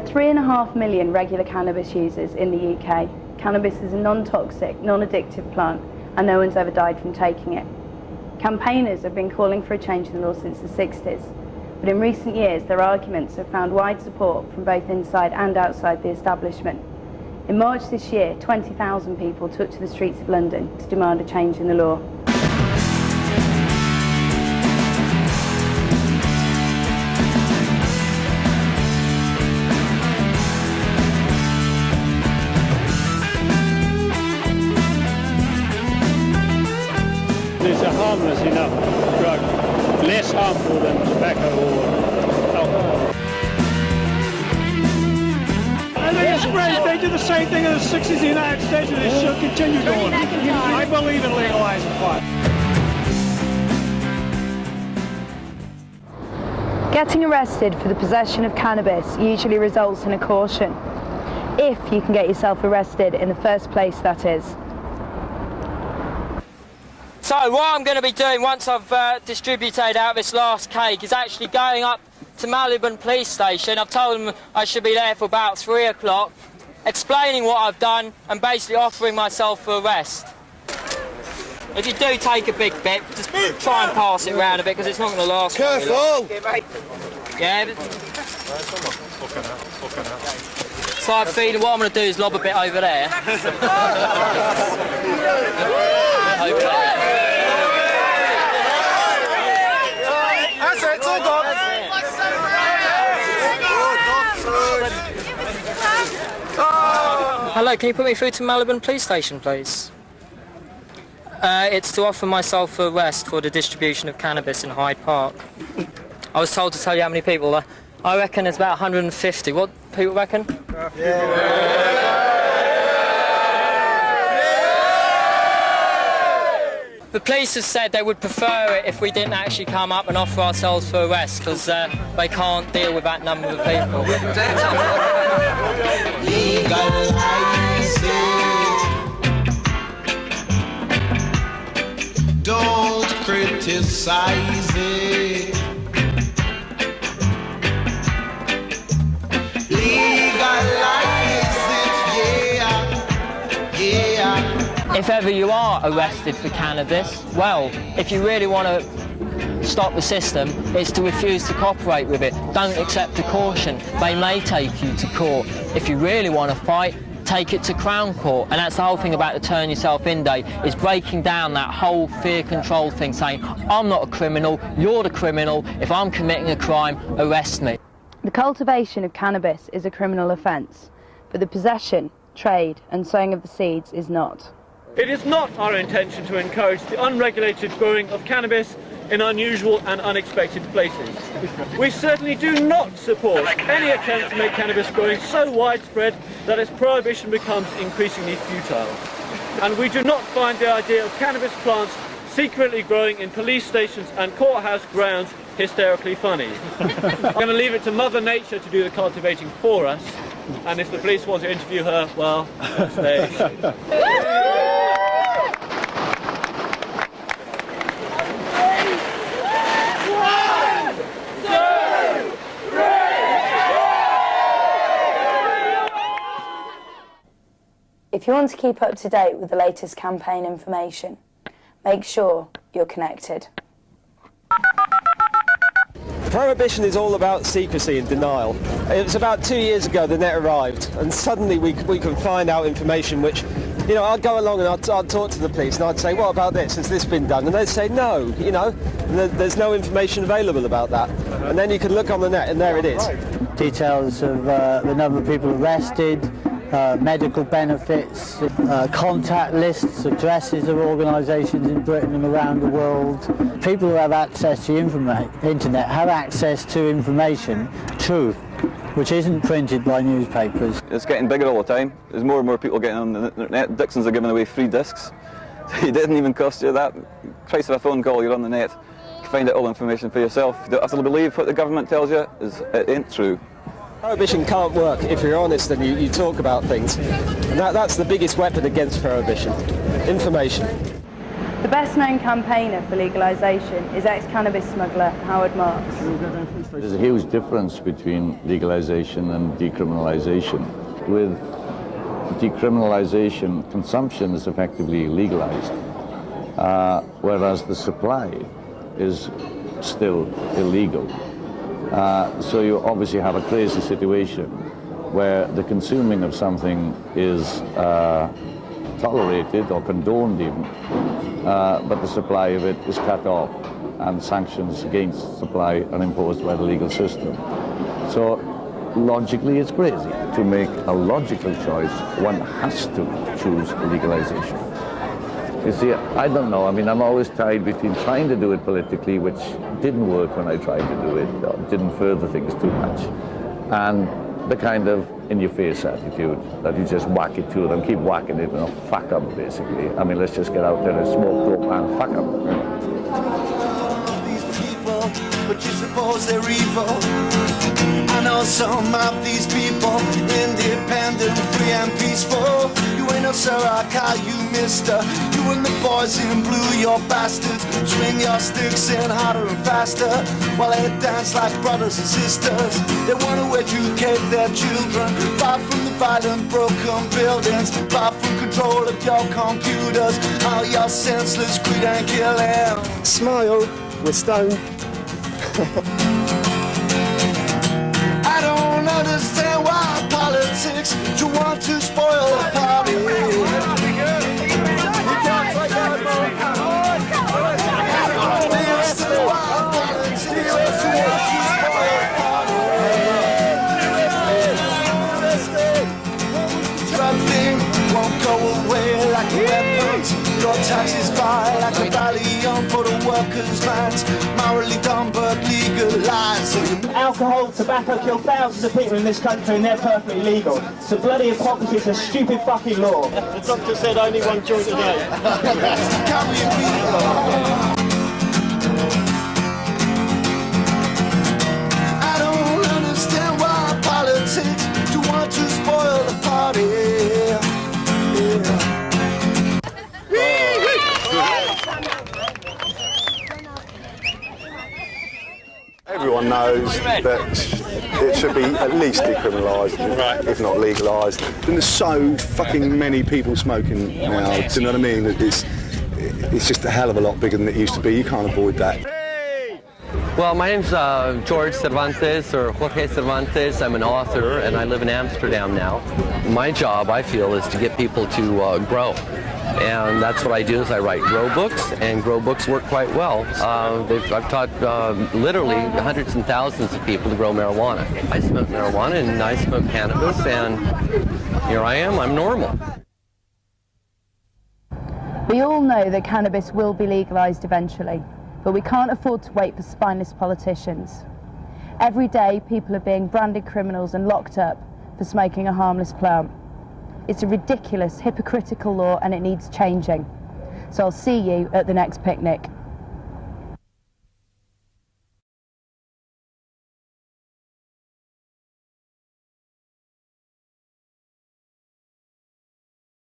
3.5 million regular cannabis users in the UK. Cannabis is a non-toxic, non-addictive plant, and no one's ever died from taking it. Campaigners have been calling for a change in the law since the 60s, but in recent years their arguments have found wide support from both inside and outside the establishment. In March this year, 20,000 people took to the streets of London to demand a change in the law. It's a harmless enough drug, less harmful than tobacco or alcohol. I think it's great. They did the same thing in the 60s in the United States, and they should continue doing it. I believe in legalizing pot. Getting arrested for the possession of cannabis usually results in a caution. If you can get yourself arrested in the first place, that is. So what I'm going to be doing once I've distributed out this last cake is actually going up to Malibon police station. I've told them I should be there for about 3 o'clock, explaining what I've done and basically offering myself for arrest. If you do take a big bit, just try and pass it around a bit because it's not going to last. Careful! Yeah. So I feel what I'm going to do is lob a bit over there. Over there. That's it, it's all gone. Hello, can you put me through to Malibon police station, please? It's to offer myself for arrest for the distribution of cannabis in Hyde Park. I was told to tell you how many people there. I reckon it's about 150. What people reckon? The police have said they would prefer it if we didn't actually come up and offer ourselves for arrest because they can't deal with that number of people. Legalize it. Don't criticize it. Legalize it, yeah, yeah. If ever you are arrested for cannabis, well, if you really want to stop the system, it's to refuse to cooperate with it. Don't accept a caution. They may take you to court. If you really want to fight, take it to Crown Court. And that's the whole thing about the Turn Yourself In Day, is breaking down that whole fear control thing, saying, I'm not a criminal, you're the criminal. If I'm committing a crime, arrest me. The cultivation of cannabis is a criminal offence, but the possession, trade and sowing of the seeds is not. It is not our intention to encourage the unregulated growing of cannabis in unusual and unexpected places. We certainly do not support any attempt to make cannabis growing so widespread that its prohibition becomes increasingly futile. And we do not find the idea of cannabis plants secretly growing in police stations and courthouse grounds hysterically funny. I'm going to leave it to Mother Nature to do the cultivating for us, and if the police want to interview her, well, stay. If you want to keep up to date with the latest campaign information, make sure you're connected. Prohibition is all about secrecy and denial. It was about 2 years ago the net arrived, and suddenly we can find out information which, you know, I'd go along and I'd talk to the police and I'd say, what about this? Has this been done? And they'd say, no, you know, and there's no information available about that. And then you can look on the net and there it is. Details of the number of people arrested, medical benefits, contact lists, addresses of organisations in Britain and around the world. People who have access to internet have access to information, truth, which isn't printed by newspapers. It's getting bigger all the time. There's more and more people getting on the internet. Dixons are giving away free discs. It didn't even cost you that. Price of a phone call, you're on the net. You can find out all the information for yourself. You don't have to believe what the government tells you. It ain't true. Prohibition can't work if you're honest and you talk about things. And that's the biggest weapon against prohibition. Information. The best known campaigner for legalisation is ex-cannabis smuggler Howard Marks. There's a huge difference between legalization and decriminalization. With decriminalization, consumption is effectively legalized, whereas the supply is still illegal. So you obviously have a crazy situation where the consuming of something is tolerated or condoned even, but the supply of it is cut off and sanctions against supply are imposed by the legal system. So logically it's crazy. To make a logical choice, one has to choose legalization. You see, I don't know, I mean, I'm always tied between trying to do it politically, which didn't work when I tried to do it, or didn't further things too much, and the kind of in-your-face attitude that you just whack it to them, keep whacking it, and fuck them, basically. I mean, let's just get out there and smoke dope and fuck them. These people, but you suppose they're evil. I know some of these people, independent, free and peaceful. You ain't no sir, I call you mister. You and the boys in blue, your bastards. Swing your sticks in harder and faster, while they dance like brothers and sisters. They want to educate their children, far from the violent, broken buildings, far from control of your computers, all your senseless greed and killing. Smile, we're stoned. I don't understand why politics you want to spoil the party. Won't go away like weapons. Your taxes fly like a valium for the workers' lands. Morally dumb but legalised. Alcohol, tobacco kill thousands of people in this country and they're perfectly legal. So bloody hypocrisy is a stupid fucking law. The doctor said only one joint a day. I don't understand why politics you want to spoil the party. Yeah. Everyone knows that it should be at least decriminalised, if not legalised. And there's so fucking many people smoking now, do you know what I mean? It's just a hell of a lot bigger than it used to be. You can't avoid that. Well, my name's George Cervantes, or Jorge Cervantes. I'm an author, and I live in Amsterdam now. My job, I feel, is to get people to grow. And that's what I do, is I write grow books, and grow books work quite well. I've taught literally hundreds and thousands of people to grow marijuana. I smoke marijuana and I smoke cannabis, and here I am, I'm normal. We all know that cannabis will be legalised eventually, but we can't afford to wait for spineless politicians. Every day, people are being branded criminals and locked up for smoking a harmless plant. It's a ridiculous, hypocritical law and it needs changing. So I'll see you at the next picnic.